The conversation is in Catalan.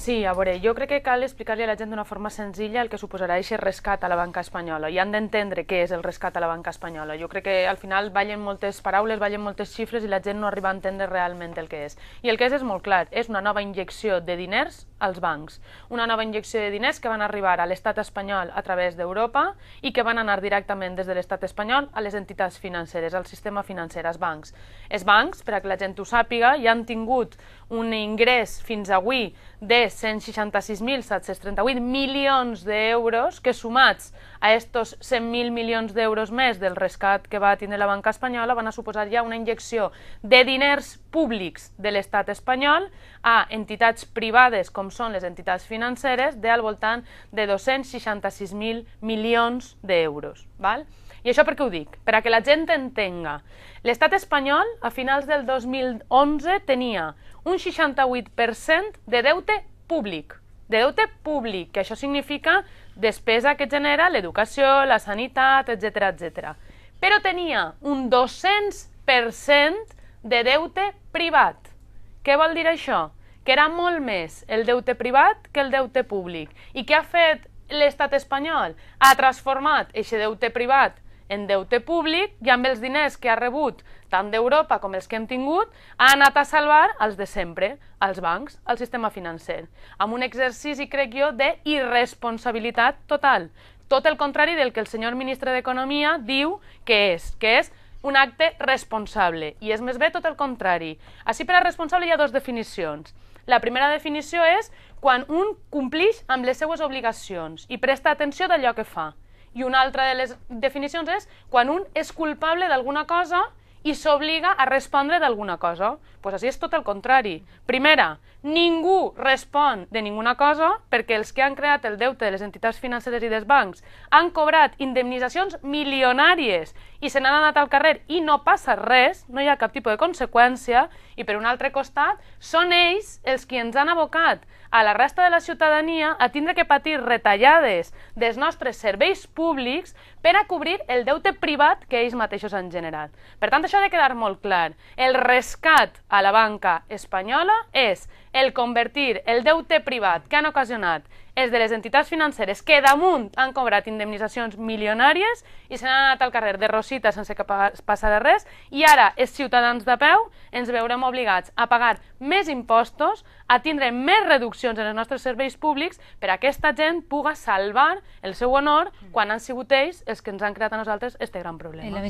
Sí, a veure, jo crec que cal explicar-li a la gent d'una forma senzilla el que suposarà aquest rescat a la banca espanyola i han d'entendre què és el rescat a la banca espanyola. Jo crec que al final ballen moltes paraules, ballen moltes xifres i la gent no arriba a entendre realment el que és. I el que és molt clar, és una nova injecció de diners als bancs. Una nova injecció de diners que van arribar a l'estat espanyol a través d'Europa i que van anar directament des de l'estat espanyol a les entitats financeres, al sistema financer, als bancs. Els bancs, per a que la gent ho sàpiga, ja han tingut un ingrés fins avui de 166.738 milions d'euros que sumats a estos 100.000 milions d'euros més del rescat que va tindre la banca espanyola van a suposar ja una injecció de diners públics de l'estat espanyol a entitats privades com són les entitats financeres del voltant de 266.000 milions d'euros. I això per què ho dic? Per a que la gent entenga. L'estat espanyol a finals del 2011 tenia un 68% de deute públic, que això significa despesa que genera l'educació, la sanitat, etc. Però tenia un 200% de deute privat. Què vol dir això? Que era molt més el deute privat que el deute públic. I què ha fet l'estat espanyol? Ha transformat aquest deute privat en deute públic i amb els diners que ha rebut tant d'Europa com els que hem tingut, ha anat a salvar els de sempre, els bancs, el sistema financer, amb un exercici, crec jo, d'irresponsabilitat total. Tot el contrari del que el senyor ministre d'Economia diu que és un acte responsable, i és més bé tot el contrari. Així, per a responsable hi ha dues definicions. La primera definició és quan un complix amb les seues obligacions i presta atenció d'allò que fa. I una altra de les definicions és quan un és culpable d'alguna cosa i s'obliga a respondre d'alguna cosa. Doncs així és tot el contrari. Primera, ningú respon de ninguna cosa perquè els que han creat el deute de les entitats financeres i dels bancs han cobrat indemnitzacions milionàries i se n'han anat al carrer i no passa res, no hi ha cap tipus de conseqüència, i per un altre costat són ells els qui ens han abocat a la resta de la ciutadania a tindre que patir retallades dels nostres serveis públics per a cobrir el deute privat que ells mateixos han generat. Per tant, això ha de quedar molt clar. El rescat a la banca espanyola és el convertir el deute privat que han ocasionat els de les entitats financeres que damunt han cobrat indemnitzacions milionàries i se n'han anat al carrer de rosita sense que passara res, i ara els ciutadans de peu ens veurem obligats a pagar més impostos, a tindre més reduccions en els nostres serveis públics per a aquesta gent pugui salvar el seu honor quan han sigut ells els que ens han creat a nosaltres aquest gran problema.